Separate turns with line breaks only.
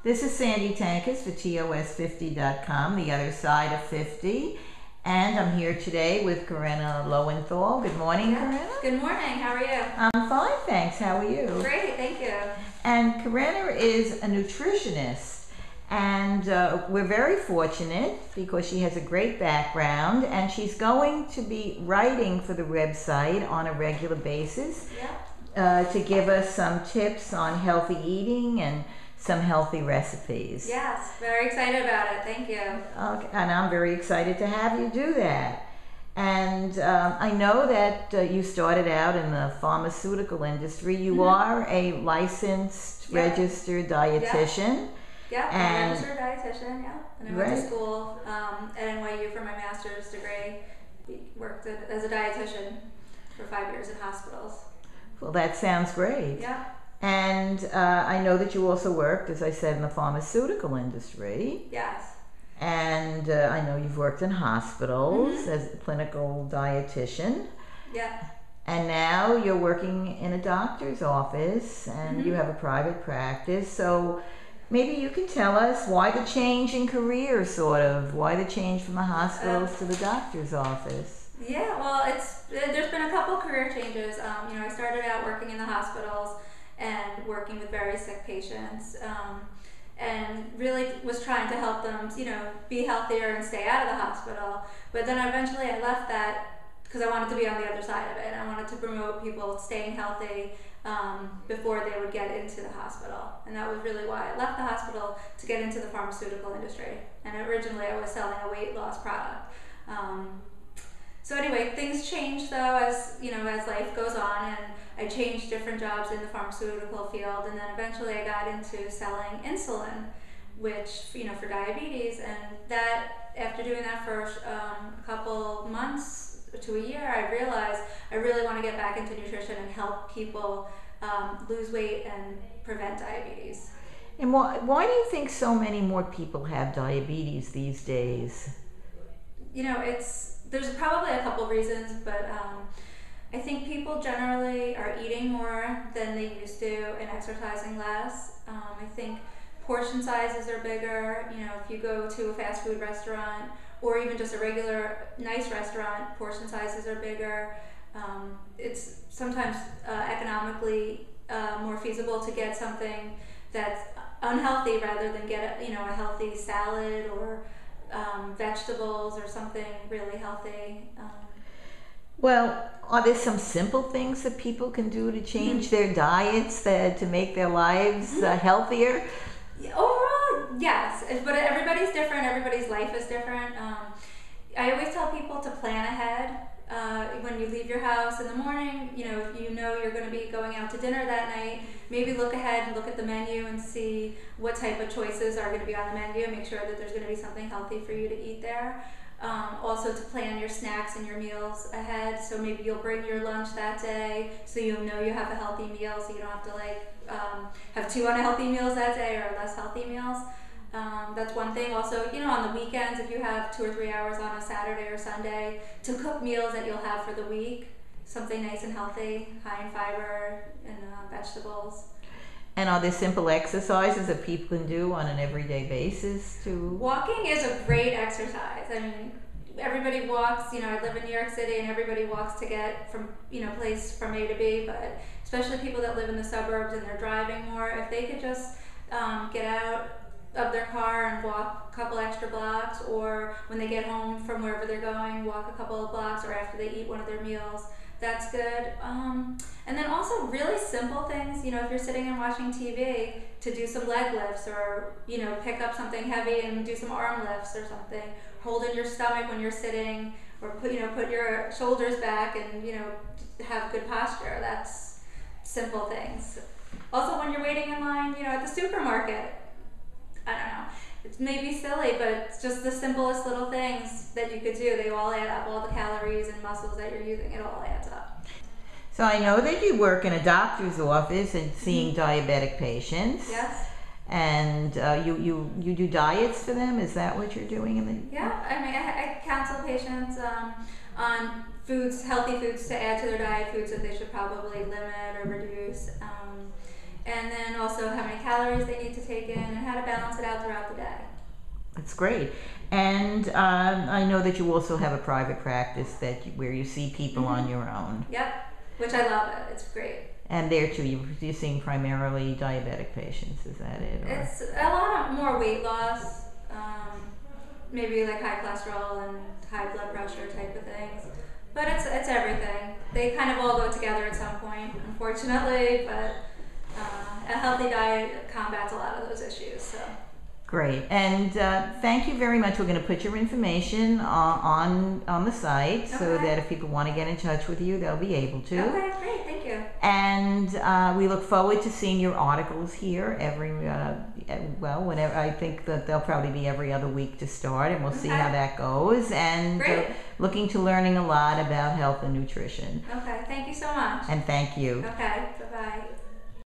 This is Sandy Tankus for TOS50.com, the other side of 50. And I'm here today with Corinna Lowenthal. Good morning, Corinna.
Good morning. How are you?
I'm fine, thanks. How are you?
Great, thank you.
And Corinna is a nutritionist. And we're very fortunate because she has a great background and she's going to be writing for the website on a regular basis to give us some tips on healthy eating and some healthy recipes.
Yes, very excited about it. Thank you.
Okay, and I'm very excited to have you do that. And I know that you started out in the pharmaceutical industry. You are a licensed, registered dietitian.
Yeah, I'm a registered dietitian, And I went to school at NYU for my master's degree. Worked as a dietitian for 5 years in hospitals.
Well, that sounds great.
Yeah.
And I know that you also worked, as I said, in the pharmaceutical industry.
Yes.
And I know you've worked in hospitals as a clinical dietitian.
Yeah.
And now you're working in a doctor's office and you have a private practice. So maybe you can tell us why the change in career, sort of, why the change from the hospitals to the doctor's office.
Yeah, well, there's been a couple career changes. I started out working in the hospitals and working with very sick patients, and really was trying to help them, be healthier and stay out of the hospital. But then eventually I left that because I wanted to be on the other side of it. I wanted to promote people staying healthy before they would get into the hospital. And that was really why I left the hospital, to get into the pharmaceutical industry. And originally I was selling a weight loss product. So anyway, things change though as life goes on, and I changed different jobs in the pharmaceutical field, and then eventually I got into selling insulin, which for diabetes. And that, after doing that for a couple months to a year, I realized I really want to get back into nutrition and help people lose weight and prevent diabetes.
And why do you think so many more people have diabetes these days?
There's probably a couple reasons, but I think people generally are eating more than they used to and exercising less. I think portion sizes are bigger. If you go to a fast food restaurant or even just a regular nice restaurant, portion sizes are bigger. It's sometimes economically more feasible to get something that's unhealthy rather than get a healthy salad or vegetables or something really healthy.
Well, are there some simple things that people can do to change their diets to make their lives healthier?
Overall, yes, but everybody's different. Everybody's life is different. I always tell people to plan ahead. When you leave your house in the morning, if you're going to be going out to dinner that night, maybe look ahead and look at the menu and see what type of choices are going to be on the menu. Make sure that there's going to be something healthy for you to eat there. Also to plan your snacks and your meals ahead. So maybe you'll bring your lunch that day, so you have a healthy meal, so you don't have to have two unhealthy meals that day or less healthy meals. That's one thing. Also, on the weekends, if you have 2 or 3 hours on a Saturday or Sunday, to cook meals that you'll have for the week, something nice and healthy, high in fiber and vegetables.
And are there simple exercises that people can do on an everyday basis to?
Walking is a great exercise. I mean, everybody walks. I live in New York City, and everybody walks to get from place from A to B. But especially people that live in the suburbs and they're driving more, if they could just get out of their car and walk a couple extra blocks, or when they get home from wherever they're going, walk a couple of blocks, or after they eat one of their meals, that's good. And then also really simple things, if you're sitting and watching TV, to do some leg lifts, or pick up something heavy and do some arm lifts or something. Hold in your stomach when you're sitting, or put your shoulders back and have good posture. That's simple things. Also, when you're waiting in line, at the supermarket, I don't know, it may be silly, but it's just the simplest little things that you could do. They all add up, all the calories and muscles that you're using, it all adds up.
So I know that you work in a doctor's office and seeing diabetic patients.
Yes.
And you do diets for them? Is that what you're doing?
Yeah, I counsel patients on foods, healthy foods to add to their diet, foods that they should probably limit or reduce. And then also how many calories they need to take in and how to balance balance it out throughout the day.
That's great. And I know that you also have a private practice where you see people on your own.
Yep, which I love it. It's great.
And there too, you're seeing primarily diabetic patients, is that it? Or?
It's a lot more weight loss, maybe like high cholesterol and high blood pressure type of things. But it's everything. They kind of all go together at some point, unfortunately, but a healthy diet combats a lot of those issues. So.
Great, and thank you very much. We're going to put your information on the site so that if people want to get in touch with you, they'll be able to.
Okay, great, thank you.
And we look forward to seeing your articles here every, whenever. I think that they'll probably be every other week to start, and we'll see how that goes. And looking to learning a lot about health and nutrition.
Okay, thank you so much.
And thank you.
Okay, bye-bye.